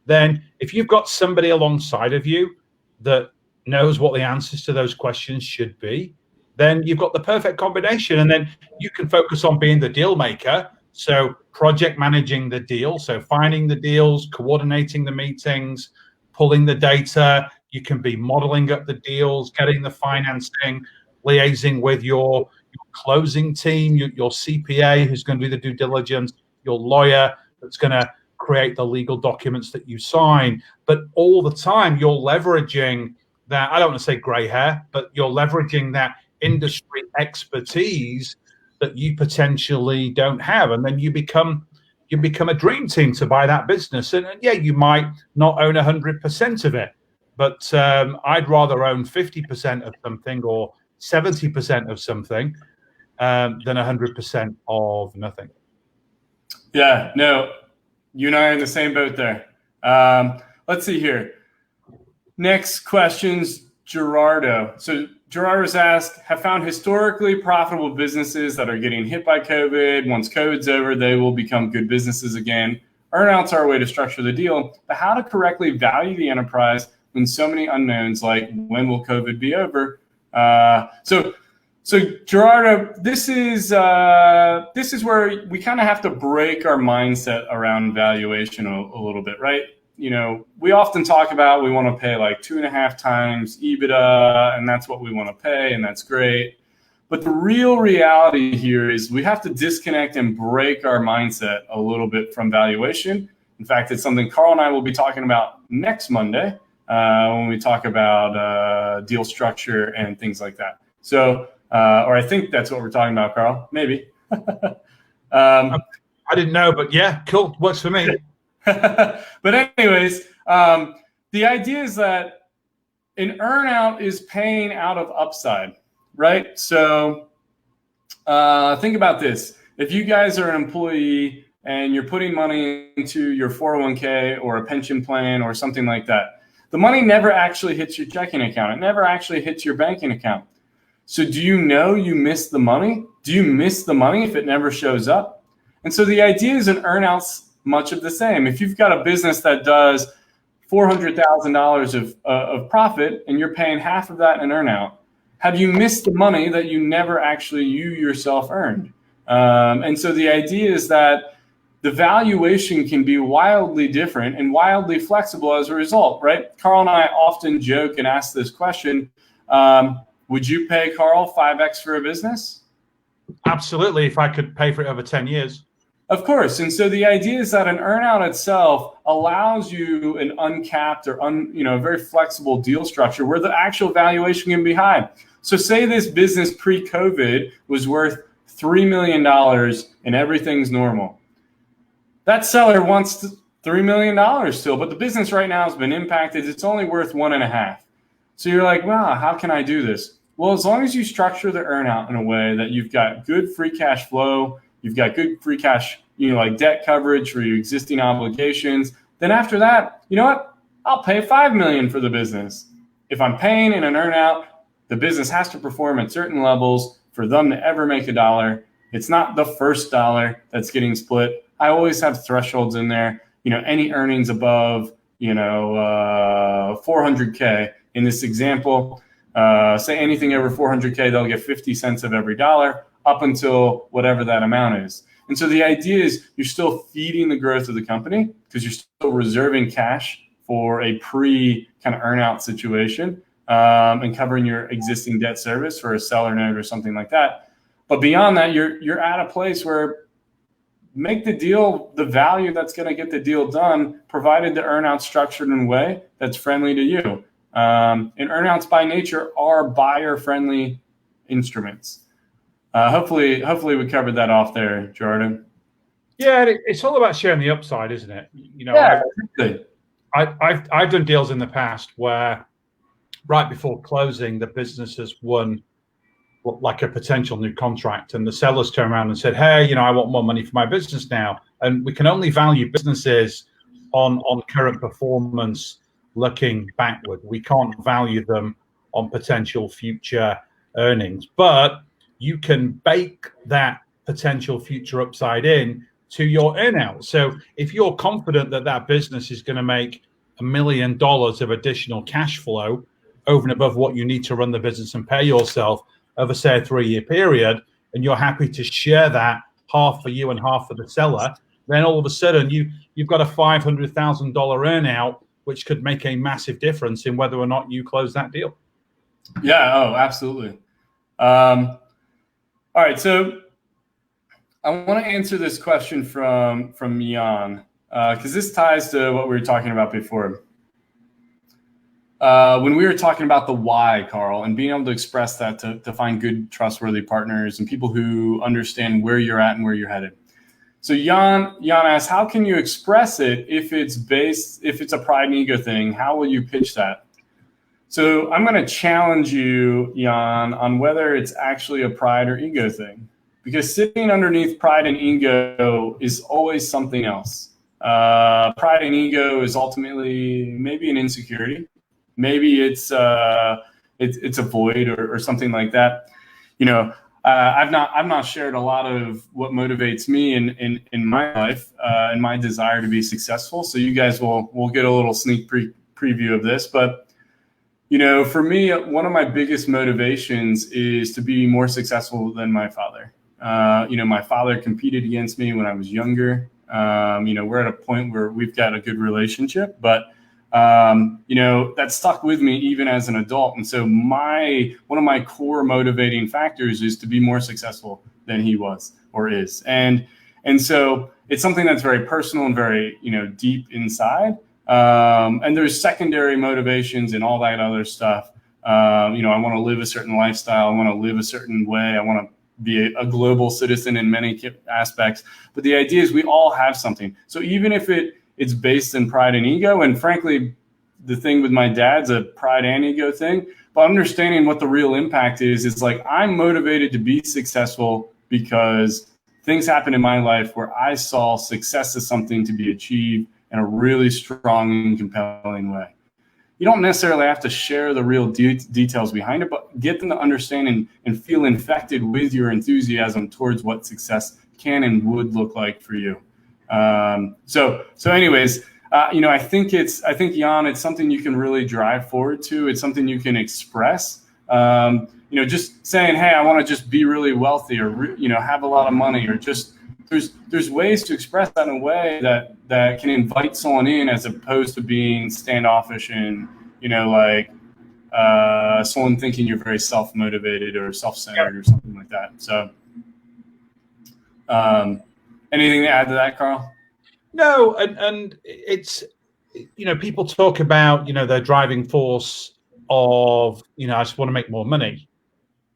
then if you've got somebody alongside of you that knows what the answers to those questions should be, then you've got the perfect combination. And then you can focus on being the deal maker. So project managing the deal, so finding the deals, coordinating the meetings, pulling the data. You can be modeling up the deals, getting the financing, liaising with your closing team, your CPA who's going to do the due diligence, your lawyer that's going to create the legal documents that you sign. But all the time you're leveraging that, I don't want to say gray hair, but you're leveraging that industry expertise that you potentially don't have. And then you become a dream team to buy that business. And yeah, you might not own 100% of it, but I'd rather own 50% of something or 70% of something than 100% of nothing. Yeah, no, you and I are in the same boat there. Let's see here. Next question's Gerardo. So Gerardo's asked, have found historically profitable businesses that are getting hit by COVID. Once COVID's over, they will become good businesses again. Earnouts are a way to structure the deal, but how to correctly value the enterprise when so many unknowns, like when will COVID be over? So Gerardo, this is where we kind of have to break our mindset around valuation a little bit, right? You know, we often talk about we want to pay like 2.5 times EBITDA, and that's what we want to pay, and that's great. But the real reality here is we have to disconnect and break our mindset a little bit from valuation. In fact, it's something Carl and I will be talking about next Monday when we talk about deal structure and things like that. So, or I think that's what we're talking about, Carl. Maybe. I didn't know, but yeah, cool. Works for me. But anyways, the idea is that an earnout is paying out of upside, right? So think about this. If you guys are an employee and you're putting money into your 401k or a pension plan or something like that, the money never actually hits your checking account. It never actually hits your banking account. So do you know you missed the money? Do you miss the money if it never shows up? And so the idea is an earnout's much of the same. If you've got a business that does $400,000 of profit and you're paying half of that in an earnout, have you missed the money that you never actually you yourself earned? And so the idea is that the valuation can be wildly different and wildly flexible as a result, right? Carl and I often joke and ask this question, would you pay Carl 5x for a business? Absolutely, if I could pay for it over 10 years. Of course. And so the idea is that an earnout itself allows you an uncapped or very flexible deal structure where the actual valuation can be high. So say this business pre-COVID was worth $3 million and everything's normal. That seller wants $3 million still, but the business right now has been impacted. It's only worth 1.5. So you're like, wow, how can I do this? Well, as long as you structure the earnout in a way that you've got good free cash flow, you've got good free cash, like debt coverage for your existing obligations. Then after that, you know what? I'll pay $5 million for the business. If I'm paying in an earnout, the business has to perform at certain levels for them to ever make a dollar. It's not the first dollar that's getting split. I always have thresholds in there. Any earnings above, 400K in this example, say anything over 400K, they'll get 50 cents of every dollar, up until whatever that amount is. And so the idea is you're still feeding the growth of the company because you're still reserving cash for a kind of earnout situation and covering your existing debt service for a seller note or something like that. But beyond that, you're at a place where make the deal the value that's going to get the deal done, provided the earnout's structured in a way that's friendly to you. And earnouts by nature are buyer-friendly instruments. Hopefully we covered that off there, Jordan. Yeah, it's all about sharing the upside, isn't it? Yeah, I've done deals in the past where right before closing, the business has won like a potential new contract, and the sellers turn around and said, hey, I want more money for my business now. And we can only value businesses on current performance looking backward. We can't value them on potential future earnings, but you can bake that potential future upside in to your earnout. So if you're confident that that business is going to make $1 million of additional cash flow over and above what you need to run the business and pay yourself over, say, a 3-year period, and you're happy to share that half for you and half for the seller, then all of a sudden you've got a $500,000 earnout, which could make a massive difference in whether or not you close that deal. Yeah, oh, absolutely. All right, so I want to answer this question from Jan, because this ties to what we were talking about before. When we were talking about the why, Carl, and being able to express that to find good, trustworthy partners and people who understand where you're at and where you're headed. So Jan asks, how can you express it if it's a pride and ego thing? How will you pitch that? So I'm going to challenge you, Jan, on whether it's actually a pride or ego thing, because sitting underneath pride and ego is always something else. Pride and ego is ultimately maybe an insecurity. Maybe it's a void or something like that. I've not shared a lot of what motivates me in my life and my desire to be successful. So you guys will get a little sneak preview of this. But for me, one of my biggest motivations is to be more successful than my father. My father competed against me when I was younger. We're at a point where we've got a good relationship, but that stuck with me even as an adult. And so one of my core motivating factors is to be more successful than he was or is. And so it's something that's very personal and very, deep inside. And there's secondary motivations and all that other stuff. I want to live a certain lifestyle. I want to live a certain way. I want to be a global citizen in many aspects. But the idea is we all have something. So even if it's based in pride and ego. And frankly, the thing with my dad's a pride and ego thing. But understanding what the real impact is like I'm motivated to be successful because things happen in my life where I saw success as something to be achieved in a really strong and compelling way. You don't necessarily have to share the real details behind it, but get them to understand and feel infected with your enthusiasm towards what success can and would look like for you. So anyways, I think Jan, it's something you can really drive forward to. It's something you can express, just saying, hey, I want to just be really wealthy or, have a lot of money or just there's ways to express that in a way that can invite someone in as opposed to being standoffish and, someone thinking you're very self-motivated or self-centered or something like that. So, anything to add to that, Carl? No, and it's, people talk about, their driving force of, I just want to make more money.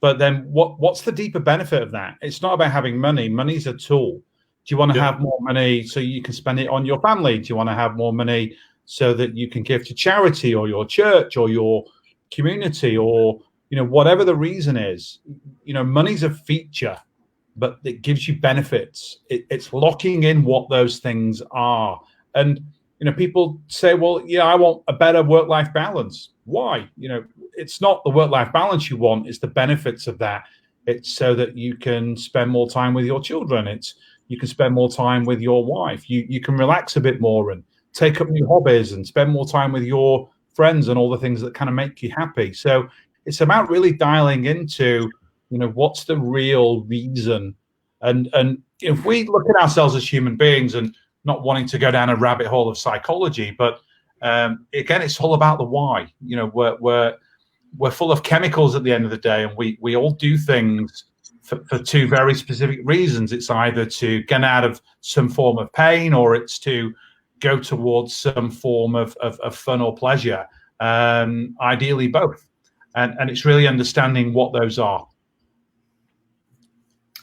But then what's the deeper benefit of that? It's not about having money. Money's a tool. Do you want to have more money so you can spend it on your family? Do you want to have more money so that you can give to charity or your church or your community or, whatever the reason is? Money's a feature, but it gives you benefits. It's locking in what those things are. And, people say, well, I want a better work-life balance. Why? It's not the work-life balance you want. It's the benefits of that. It's so that you can spend more time with your children. You can spend more time with your wife. You can relax a bit more and take up new hobbies and spend more time with your friends and all the things that kind of make you happy. So it's about really dialing into, what's the real reason? And if we look at ourselves as human beings and not wanting to go down a rabbit hole of psychology, but again, it's all about the why. We're full of chemicals at the end of the day, and we all do things for two very specific reasons. It's either to get out of some form of pain, or it's to go towards some form of fun or pleasure. Ideally both. And it's really understanding what those are.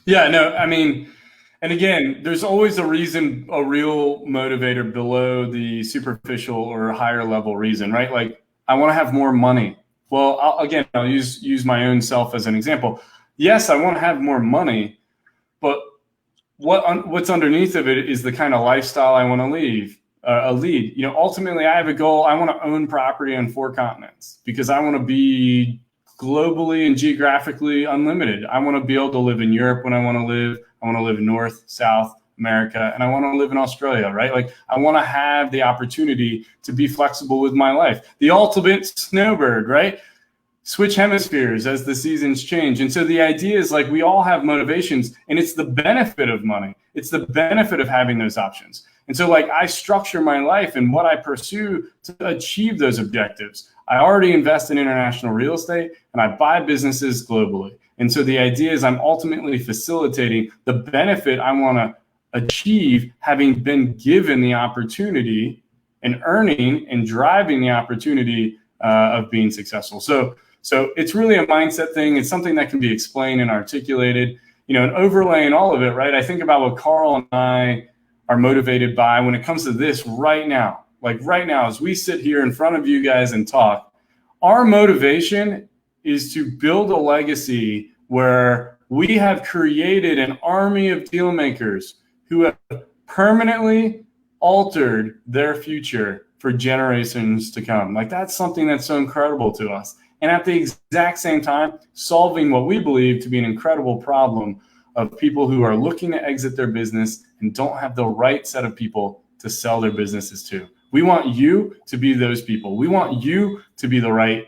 Yeah, no, I mean, and again, there's always a reason, a real motivator below the superficial or higher level reason, right? Like, I want to have more money. Well, I'll use my own self as an example. Yes, I want to have more money, but what's underneath of it is the kind of lifestyle I want to lead. You know, ultimately, I have a goal. I want to own property on 4 continents because I want to be globally and geographically unlimited. I want to be able to live in Europe when I want to live. I want to live in North, South America, and I want to live in Australia, right? Like, I want to have the opportunity to be flexible with my life. The ultimate snowbird, right? Switch hemispheres as the seasons change. And so the idea is, like, we all have motivations, and it's the benefit of money. It's the benefit of having those options. And so, like, I structure my life and what I pursue to achieve those objectives. I already invest in international real estate, and I buy businesses globally. And so the idea is I'm ultimately facilitating the benefit I want to achieve, having been given the opportunity and earning and driving the opportunity of being successful. So it's really a mindset thing. It's something that can be explained and articulated, you know, and overlaying all of it, right? I think about what Carl and I are motivated by when it comes to this right now. Like, right now, as we sit here in front of you guys and talk, our motivation is to build a legacy where we have created an army of deal makers who have permanently altered their future for generations to come. Like, that's something that's so incredible to us. And at the exact same time, solving what we believe to be an incredible problem of people who are looking to exit their business and don't have the right set of people to sell their businesses to. We want you to be those people. We want you to be the right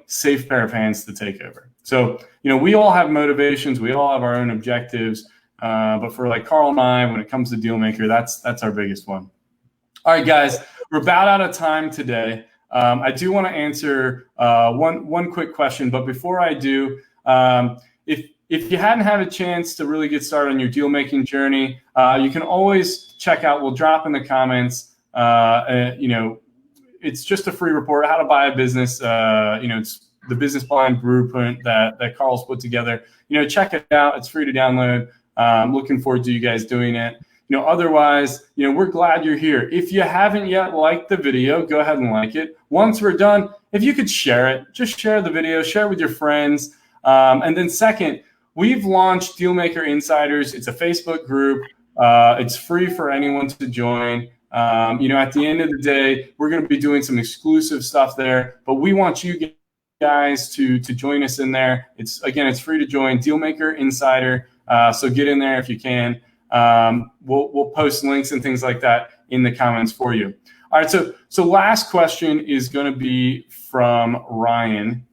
safe pair of hands to take over. So, you know, we all have motivations. We all have our own objectives. But for, like, Carl and I, when it comes to Dealmaker, that's our biggest one. All right, guys, we're about out of time today. I do want to answer one quick question, but before I do, if you hadn't had a chance to really get started on your deal making journey, you can always check out. We'll drop in the comments. You know, it's just a free report, how to buy a business. You know, it's the business plan blueprint that Carl's put together. You know, check it out. It's free to download. I'm looking forward to you guys doing it. You know, otherwise, you know, we're glad you're here. If you haven't yet liked the video, go ahead and like it. Once we're done, if you could share it, just share the video, share it with your friends. And then second, we've launched Dealmaker Insiders. It's a Facebook group. It's free for anyone to join. You know, at the end of the day, we're going to be doing some exclusive stuff there, but we want you guys to join us in there. It's free to join, Dealmaker Insider. So get in there if you can. We'll post links and things like that in the comments for you. All right, so last question is going to be from Ryan.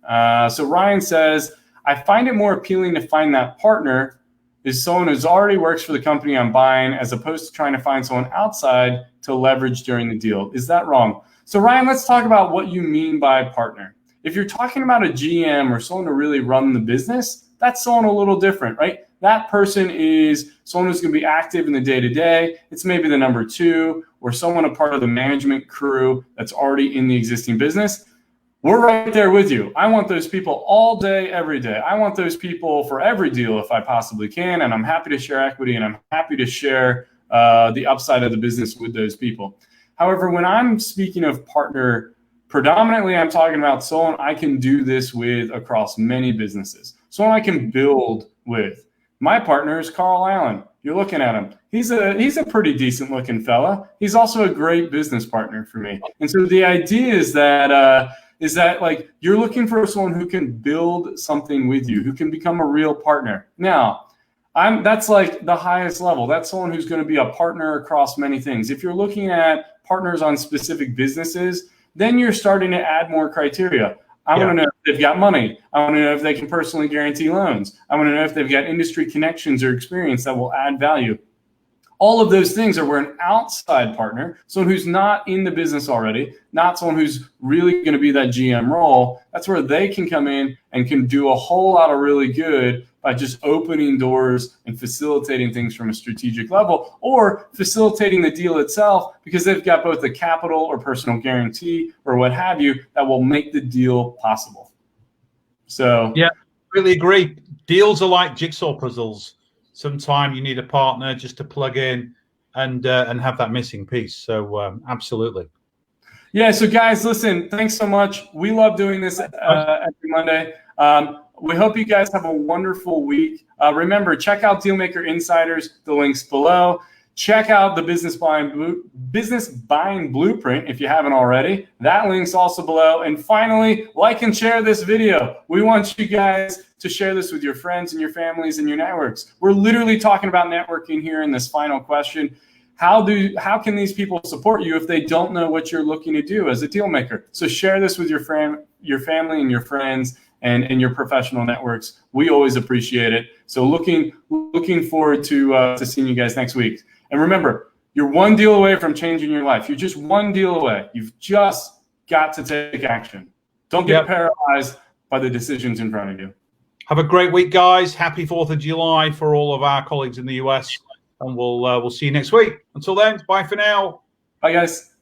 So Ryan says, I find it more appealing to find that partner is someone who's already works for the company I'm buying, as opposed to trying to find someone outside to leverage during the deal. Is that wrong? So Ryan, let's talk about what you mean by partner. If you're talking about a GM or someone to really run the business, that's someone a little different, right? That person is someone who's going to be active in the day-to-day. It's maybe the number 2 or someone a part of the management crew that's already in the existing business. We're right there with you. I want those people all day, every day. I want those people for every deal if I possibly can, and I'm happy to share equity, and I'm happy to share the upside of the business with those people. However, when I'm speaking of partner, predominantly I'm talking about someone I can do this with across many businesses, someone I can build with. My partner is Carl Allen. You're looking at him. He's a pretty decent looking fella. He's also a great business partner for me. And so the idea is that like you're looking for someone who can build something with you, who can become a real partner. Now, that's like the highest level. That's someone who's going to be a partner across many things. If you're looking at partners on specific businesses, then you're starting to add more criteria. I want to know if they've got money. I want to know if they can personally guarantee loans. I want to know if they've got industry connections or experience that will add value. All of those things are where an outside partner, someone who's not in the business already, not someone who's really going to be that GM role, that's where they can come in and can do a whole lot of really good by just opening doors and facilitating things from a strategic level, or facilitating the deal itself because they've got both the capital or personal guarantee or what have you that will make the deal possible. So yeah, really agree. Deals are like jigsaw puzzles. Sometimes you need a partner just to plug in and have that missing piece. So absolutely. Yeah. So guys, listen, thanks so much. We love doing this every Monday. We hope you guys have a wonderful week. Remember, check out Dealmaker Insiders, the links below. Check out the Business Buying Blueprint if you haven't already. That link's also below. And finally, like and share this video. We want you guys to share this with your friends and your families and your networks. We're literally talking about networking here in this final question. How can these people support you if they don't know what you're looking to do as a deal maker? So share this with your family and your friends and your professional networks. We always appreciate it. So looking forward to seeing you guys next week. And remember, you're one deal away from changing your life. You're just one deal away. You've just got to take action. Don't get paralyzed by the decisions in front of you. Have a great week, guys. Happy 4th of July for all of our colleagues in the US. And we'll see you next week. Until then, bye for now. Bye, guys.